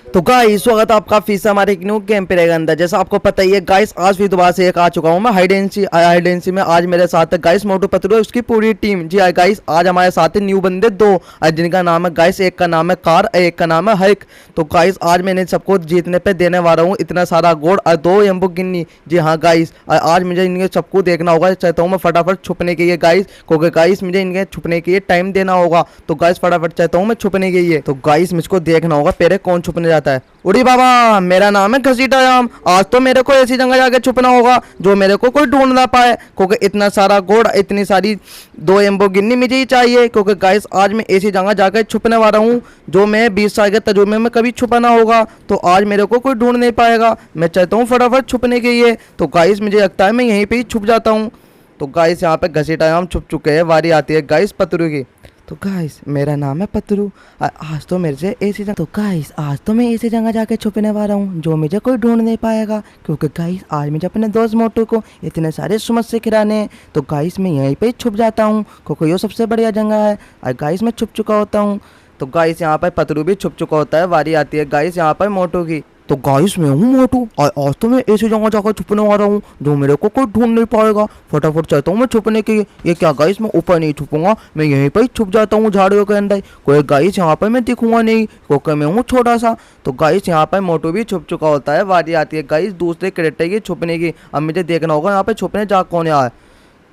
तो गाइस स्वागत है आपका फिर से हमारे एक न्यू गेम पे अंदर। जैसा आपको पता ही है गाइस, आज फिर दोबारा से एक आ चुका हूँ मैं हाइडेंसी में। आज मेरे साथ है गाइस मोटू पतलू और उसकी पूरी टीम। जी हाँ गाइस, आज हमारे साथ है न्यू बंदे दो, जिनका नाम है गाइस, एक का नाम है कार, एक का नाम है हल्क। तो गाइस आज मैंने सबको जीतने पे देने वाला हूँ इतना सारा गोल्ड और 2 लैम्बोर्गिनी। जी हाँ गाइस, आज मुझे इनके सबको देखना होगा। चाहता हूँ मैं फटाफट छुपने के लिए गाइस, क्योंकि गाइस मुझे इनके छुपने के लिए टाइम देना होगा। तो गाइस फटाफट चाहता हूँ मैं छुपने के लिए। तो गाइस मुझको देखना होगा पहले कौन छुपने जाता है। उड़ी बाबा, मेरा नाम है घसीटायाम। आज तो मेरे को ऐसी जगह जाके छुपना होगा जो मेरे को कोई ढूंढ ना पाए, क्योंकि इतना सारा गोल्ड, इतनी सारी 2 लैम्बोर्गिनी मुझे ही चाहिए। क्योंकि गाइस आज मैं ऐसी जगह जाकर छुपने वाला हूँ जो मैं 20 साल के तजुर्बे में कभी छुपा ना होगा। तो आज मेरे को कोई ढूंढ नहीं पाएगा। मैं चाहता हूँ फटाफट छुपने के लिए। तो गाइस मुझे लगता है मैं यहीं पर ही छुप जाता हूँ। तो गाइस यहाँ पे घसीटायाम छुप चुके हैं। वारी आती है गाइस पतलू की। तो गाइस मेरा नाम है पतलू। आज तो मेरे से ऐसी जगह, तो गाइस आज तो मैं ऐसी जगह जाके छुपने वाला हूँ जो मुझे कोई ढूंढ नहीं पाएगा। क्योंकि गाइस आज मुझे अपने दोस्त मोटू को इतने सारे समस्या खिलाने हैं। तो गाइस मैं यहीं पे छुप जाता हूँ, क्योंकि ये सबसे बढ़िया जगह है। और गाइस मैं छुप चुका होता हूँ। तो गाइस यहाँ पर पतलू भी छुप चुका होता है। वारी आती है गाइस यहाँ पर मोटू की। तो गाइस मैं हूँ मोटू, आज तो मैं ऐसी जगह जाकर छुपने वाला हूँ जो मेरे को कोई ढूंढ नहीं पाएगा। फटाफट चाहता हूँ मैं छुपने के लिए। ये क्या गाइस, मैं ऊपर नहीं छुपूंगा, मैं यहीं पर ही छुप जाता हूँ झाड़ियों के अंदर। कोई गाइस यहाँ पर मैं दिखूंगा नहीं, क्योंकि मैं हूँ छोटा सा। तो गाइस यहाँ पर मोटू भी छुप चुका होता है। वारी आती है गाइस दूसरे कैरेक्टर की छुपने की। अब मुझे देखना होगा यहाँ पे छुपने जा कौन आया।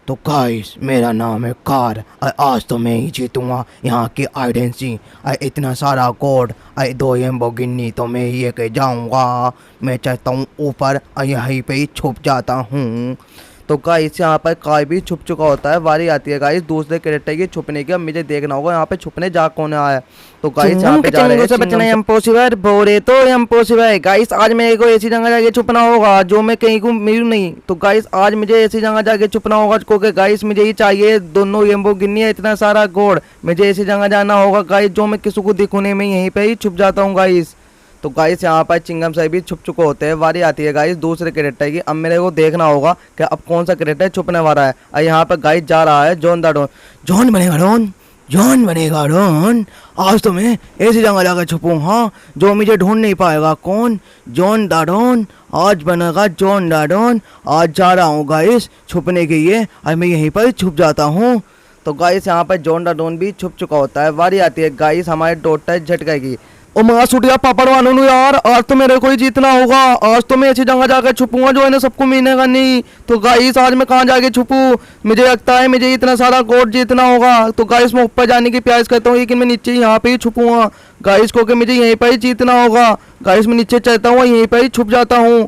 तो गाइस मेरा नाम है कार और आज तो मैं ही जीतूंगा यहाँ की आइडेंसी। इतना सारा कोड 2 लैम्बोर्गिनी तो मैं ही लेके जाऊंगा। मैं चाहता हूँ ऊपर यहीं पे ही छुप जाता हूँ। तो गाइस यहाँ पर कार भी छुप चुका होता है। वारी आती है गाइस दूसरे कैरेक्टर की छुपने की। अब मुझे देखना होगा यहाँ पे छुपने जा कौन आया। तो गाइस यहाँ पे जा रहे हैं बचना इम्पॉसिबल, बोरे तो इम्पॉसिबल। गाइस आज मेरे को ऐसी जगह जाके छुपना होगा जो मैं कहीं को मिलूं नहीं। तो गाइस आज मुझे ऐसी जगह जाके छुपना होगा, क्योंकि गाइस मुझे ही चाहिए दोनों लैम्बोर्गिनी, इतना सारा गोल्ड। मुझे ऐसी जगह जाना होगा गाइस जो मैं किसी को दिखने में यहीं पे ही छुप जाता हूँ गाइस। तो गाइस यहाँ पर चिंगम साहब भी छुप चुके होते हैं। वारी आती है गाइस दूसरे कैरेक्टर की। अब मेरे को देखना होगा कि अब कौन सा कैरेक्टर छुपने वाला है। और यहाँ पर गाइस जा रहा है जॉन द डॉन। जॉन बनेगा डॉन, जॉन बनेगा डॉन। आज तो मैं ऐसी जगह जाकर छुपूंगा जो मुझे ढूंढ नहीं पाएगा। कौन? John the Don. आज बनेगा जॉन द डॉन। आज जा रहा हूँ गाइस छुपने के लिए और मैं यहीं पर छुप जाता हूँ। तो गाइस यहाँ पर जॉन द डॉन भी छुप चुका होता है। वारी आती है गाइस हमारे डॉक्टर झटका की। ओ मां सुटिया पापड़ वालों ने यार, आज तो मेरे को ही जीतना होगा। आज तो मैं ऐसी जगह जाकर छुपूंगा जो इन्हें सबको मिलेगा नहीं। तो गाइस आज मैं कहाँ जाके छुपूं? मुझे लगता है मुझे इतना सारा गोल्ड जीतना होगा। तो गाइस मैं ऊपर जाने की प्रयास करता हूँ, लेकिन मैं नीचे यहाँ पे ही छुपूंगा गाइस, क्योंकि मुझे यहीं पर ही जीतना होगा। गाइस मैं नीचे चलता हूँ, यहीं पर ही छुप जाता हूँ।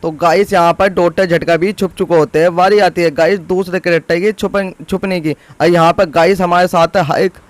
तो गाइस यहाँ पर डॉक्टर झटका भी छुप चुके होते हैं। वारी आती है गाइस दूसरे कैरेक्टर की छुपने की। और यहाँ पर गाइस हमारे साथ है हल्क।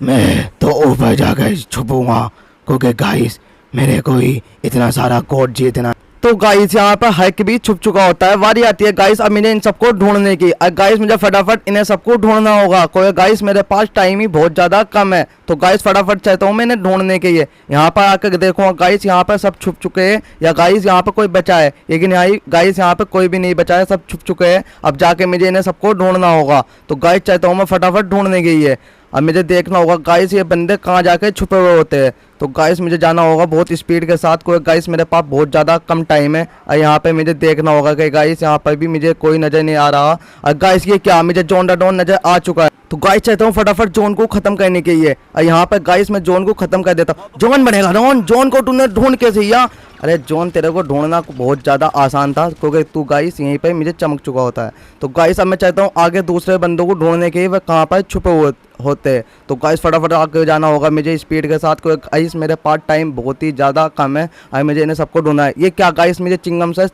मैं तो ऊपर जाकर छुपूंगा, क्योंकि गाइस मेरे को ही इतना सारा कोड जीतना। तो गाइस यहाँ पर हल्क भी छुप चुका होता है। वारी आती है गाइस अब मैंने इन सबको ढूंढने की। और गाइस मुझे फटाफट इन्हें सबको ढूंढना होगा, क्योंकि गाइस मेरे पास टाइम ही बहुत ज़्यादा कम है। तो गाइस फटाफट चाहता हूँ मैं इन्हें ढूंढने के लिए। यहाँ पर आकर देखो गाइस, यहाँ पर सब छुप चुके हैं या गाइस यहाँ पर कोई बचा है? लेकिन यहाँ गाइस यहाँ पर कोई भी नहीं बचा है, सब छुप चुके हैं। अब जाके मुझे इन्हें सबको ढूंढना होगा। तो गाइस चाहता हूँ मैं फटाफट ढूंढने के लिए। अब मुझे देखना होगा गाइस ये बंदे कहाँ जाके छुपे हुए होते हैं। तो गाइस मुझे जाना होगा बहुत स्पीड के साथ, कोई गाइस मेरे पास बहुत ज़्यादा कम टाइम है। और यहाँ पे मुझे देखना होगा कि गाइस यहाँ पर भी मुझे कोई नज़र नहीं आ रहा। और गाइस ये क्या, मुझे जॉन द डॉन नज़र आ चुका है। तो गाइस चाहता हूँ फटाफट जॉन को खत्म करने के लिए। और यहाँ पर गाइस मैं जॉन को खत्म कर देता हूँ। जॉन बनेगा डॉन। जॉन को तूने ढूंढ कैसे किया? अरे जॉन तेरे को ढूंढना बहुत ज़्यादा आसान था, क्योंकि तू गाइस यहीं पे मुझे चमक चुका होता है। तो गाइस अब मैं चाहता हूँ आगे दूसरे बंदों को ढूंढने के लिए, वह कहाँ पर छुपे हुए होते हैं। तो गाइस फटाफट आगे जाना होगा मुझे स्पीड के साथ, क्योंकि गाइस मेरे पास टाइम बहुत ही ज़्यादा कम है और मुझे इन्हें सबको ढूंढना है। ये क्या गाइस, मुझे चिंगम से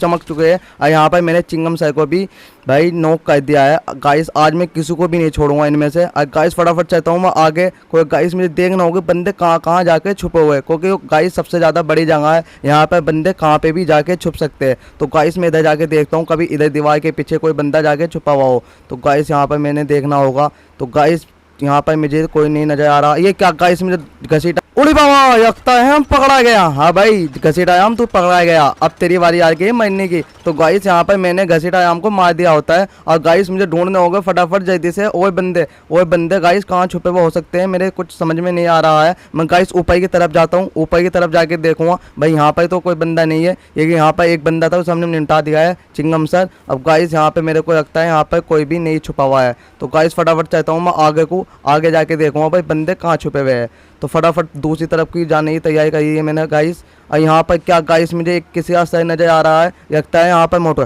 चमक चुके हैं। और यहाँ पर मैंने चिंगम सर को भी भाई नॉक कर दिया है। गाइस आज मैं किसी को भी नहीं छोड़ूंगा इनमें से। और गाइस फटाफट चाहता हूँ मैं आगे, कोई गाइस मुझे देखना होगा बंदे कहाँ कहाँ जाके छुपे हुए हैं, क्योंकि गाइस सबसे ज़्यादा बड़ी जगह है। यहाँ पर बंदे कहाँ पे भी जाके छुप सकते हैं। तो गाइस मैं इधर जाके देखता हूँ, कभी इधर दीवार के पीछे कोई बंदा जाके छुपा हुआ हो। तो गाइस यहाँ पर मैंने देखना होगा। तो गाइस यहाँ पर मुझे कोई नहीं नज़र आ रहा। ये क्या गाइस, मुझे घसीटा उड़ी बाबा यकता है हम पकड़ा गया। हाँ भाई घसीटायाम तू पकड़ा गया, अब तेरी बारी आ गई मरने की। तो गाइस यहाँ पर मैंने घसीटायाम को मार दिया होता है और गाइस मुझे ढूंढने होगा फटाफट जल्दी से। ओए बंदे गाइस कहाँ छुपे हुए हो सकते हैं, मेरे कुछ समझ में नहीं आ रहा है। मैं गाइस ऊपर की तरफ जाता हूँ, ऊपर की तरफ जाके देखूंगा भाई यहाँ पर तो कोई बंदा नहीं है, लेकिन यहाँ पर एक बंदा था उसे हमने निपटा दिया है, चिंगम सर। अब गाइस यहाँ पे मेरे को लगता है यहाँ पर कोई भी नहीं छुपा हुआ है। तो गाइस फटाफट चाहता हूँ मैं आगे जाके देखूंगा भाई बंदे कहाँ छुपे हुए हैं। तो फटाफट दूसरी तरफ की जाने की तैयारी करी है मैंने गाइस। और यहाँ पर क्या गाइस मुझे एक किसी का सर नजर आ रहा है, लगता है यहाँ पर मोटू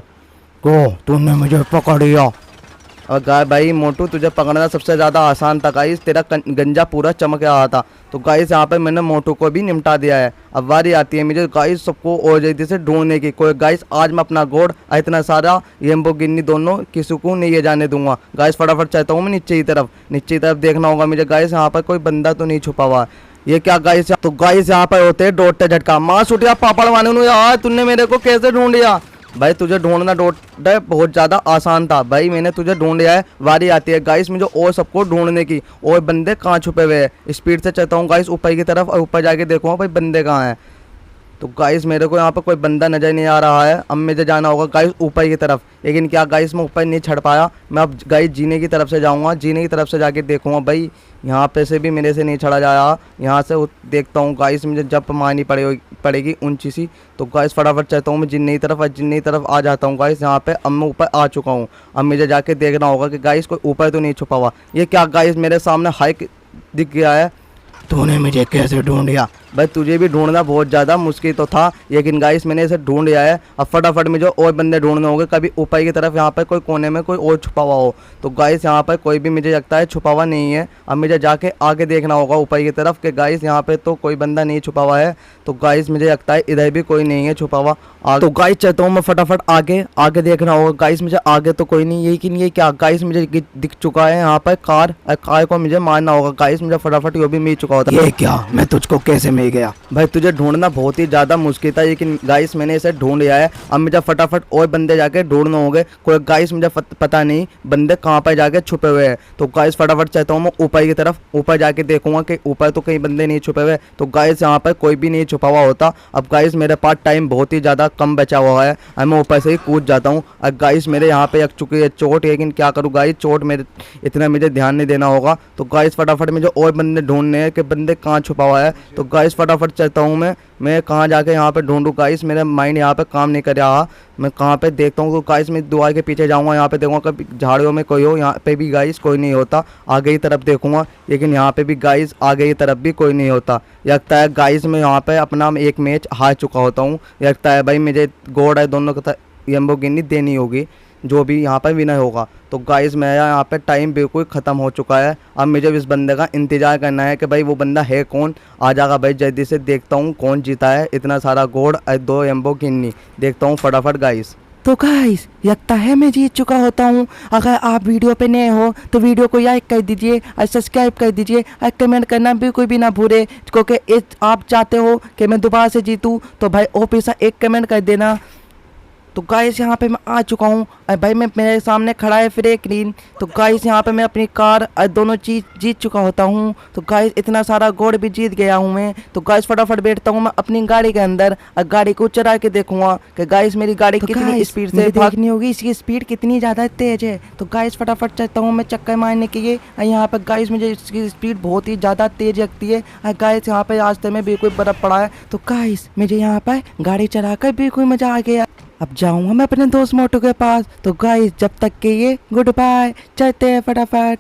को तूने मुझे पकड़ लिया। और भाई मोटू तुझे पकड़ना सबसे ज़्यादा आसान था गाइस, तेरा गंजा पूरा चमक रहा था। तो गाइस यहाँ पे मैंने मोटू को भी निपटा दिया है। अब बारी आती है मुझे गाइस सबको और जल्दी से ढूंढने की। कोई गाइस आज मैं अपना गोड इतना सारा लैम्बोर्गिनी दोनों किसी को नहीं ये जाने दूंगा। गाइस फटाफट चाहता हूँ मैं नीचे की तरफ देखना होगा मुझे गाइस, यहाँ पर कोई बंदा तो नहीं छुपा हुआ। ये क्या गाइस, तो गाइस यहाँ पर होते हैं डोट झटका माँ सुटिया पापड़ वाले यार, तूने मेरे को कैसे ढूंढ लिया। भाई तुझे ढूंढना बहुत ज़्यादा आसान था भाई, मैंने तुझे ढूंढ लिया है। बारी आती है गाइस मुझे और सबको ढूंढने की, और बंदे कहाँ छुपे हुए हैं। स्पीड से चलता हूँ गाइस ऊपर की तरफ और ऊपर जाके देखूँगा भाई बंदे कहाँ हैं। तो गाइस मेरे को यहाँ पर कोई बंदा नजर नहीं आ रहा है। अब मुझे जाना होगा गाइस ऊपर की तरफ, लेकिन क्या गाइस मैं ऊपर नहीं चढ़ पाया। मैं अब गाइस जीने की तरफ से जाऊँगा, जीने की तरफ से जाके देखूँगा भाई यहाँ पे से भी मेरे से नहीं चढ़ा जाया। यहाँ से देखता हूँ गाइस मुझे जंप मारनी पड़ेगी ऊंची सी। तो गाइस फटाफट चाहता हूँ मैं जिन्नी की तरफ आ जाता हूँ गाइस। यहाँ पे अब मैं ऊपर आ चुका हूँ। अब मुझे जाके देखना होगा कि गाइस कोई ऊपर तो नहीं छुपा हुआ। ये क्या गाइस मेरे सामने हाइक दिख गया है, तूने मुझे कैसे ढूंढ लिया। भाई तुझे भी ढूंढना बहुत ज़्यादा मुश्किल तो था, लेकिन गाइस मैंने इसे ढूंढ लिया है। अब फटाफट मुझे और बंदे ढूंढने होंगे, कभी ऊपर की तरफ यहाँ पर कोई कोने में कोई और छुपा हुआ हो। तो गाइस यहाँ पर कोई भी मुझे लगता है छुपा हुआ नहीं है। अब मुझे जाके आगे देखना होगा ऊपर की तरफ कि गाइस यहाँ पे तो कोई बंदा नहीं छुपा हुआ है। तो गाइस मुझे लगता है इधर भी कोई नहीं है छुपा हुआ। तो गाइस चाहता हूँ मैं फटाफट आगे देखना होगा गाइस, मुझे आगे तो कोई नहीं है। लेकिन ये क्या गाइस मुझे दिख चुका है यहाँ पर कार को मुझे मारना होगा गाइस, मुझे फटाफट ये भी मिल चुका होता। ये क्या मैं तुझको कैसे मिल गया। भाई तुझे ढूंढना बहुत ही ज़्यादा मुश्किल था, लेकिन गाइस मैंने इसे ढूंढ लिया है। अब मुझे फटाफट और बंदे जाके ढूंढने होंगे, कोई गाइस मुझे पता नहीं बंदे कहाँ पर जाके छुपे हुए हैं। तो गाइस फटाफट चाहता हूँ मैं ऊपर की तरफ ऊपर जाके देखूंगा कि ऊपर तो कहीं बंदे नहीं छुपे हुए। तो गाइस यहाँ पर कोई भी नहीं छुपा हुआ होता। अब गाइस मेरे पास टाइम बहुत ही ज़्यादा कम बचा हुआ है, अब मैं ऊपर से ही कूद जाता हूँ। अब गाइस मेरे यहाँ पे लग चुकी है चोट, लेकिन क्या करूँ गाइस चोट मेरे इतना मुझे ध्यान नहीं देना होगा। तो गाइस फटाफट मुझे और बंदे ढूंढने हैं कि बंदे कहाँ छुपा हुआ है। तो गाइस फटाफट चलता हूँ मैं कहाँ जाके यहाँ पे ढूंढूँ गाइस, मेरा माइंड यहाँ पे काम नहीं कर रहा। मैं कहाँ पे देखता हूँ तो गाइस मैं दीवार के पीछे जाऊँगा, यहाँ पे देखूँगा कभी झाड़ियों में कोई हो, यहाँ पे भी गाइस कोई नहीं होता। आगे की तरफ देखूँगा, लेकिन यहाँ पे भी गाइस आगे की तरफ भी कोई नहीं होता। लगता है गाइस मैं यहाँ पे अपना एक मैच हार चुका होता हूँ। लगता है भाई मुझे गोड है दोनों का लैम्बोर्गिनी देनी होगी, जो भी यहाँ पर विनर होगा। तो गाइस मेरा यहाँ पे टाइम बिल्कुल ख़त्म हो चुका है। अब मुझे इस बंदे का इंतज़ार करना है कि भाई वो बंदा है कौन, आ जाएगा भाई जल्दी से। देखता हूँ कौन जीता है इतना सारा गोल्ड और 2 लैम्बोर्गिनी, देखता हूँ फटाफट गाइस। तो गाइस लगता है मैं जीत चुका होता हूँ। अगर आप वीडियो पे नए हो तो वीडियो को लाइक कर दीजिए और सब्सक्राइब कर दीजिए और कमेंट करना बिल्कुल भी ना भूले, क्योंकि आप चाहते हो कि मैं दोबारा से जीतूँ तो भाई ऑफिस एक कमेंट कर देना। तो गाइस यहाँ पे मैं आ चुका हूँ और भाई मैं मेरे सामने खड़ा है फिर एक ग्रीन। तो गाइस यहाँ पे मैं अपनी कार और दोनों चीज़ जीत चुका होता हूँ। तो गाइस इतना सारा गोल्ड भी जीत गया हूँ मैं। तो गाइस फटाफट बैठता हूँ मैं अपनी गाड़ी के अंदर और गाड़ी को चला के देखूंगा कि गाइस मेरी गाड़ी तो कितनी स्पीड से भागनी होगी, इसकी स्पीड कितनी ज़्यादा तेज़ है। तो गाइस फटाफट चलता हूँ मैं चक्कर मारने के लिए। और यहाँ पर गाइस मुझे इसकी स्पीड बहुत ही ज़्यादा तेज़ लगती है। और गाइस यहाँ पर रास्ते में बिल्कुल बर्फ़ पड़ा है। तो गाइस मुझे यहाँ पर गाड़ी चला कर बिल्कुल मज़ा आ गया। अब जाऊंगा मैं अपने दोस्त मोटू के पास। तो गाइस जब तक के ये गुड बाय, चलते हैं फटाफट।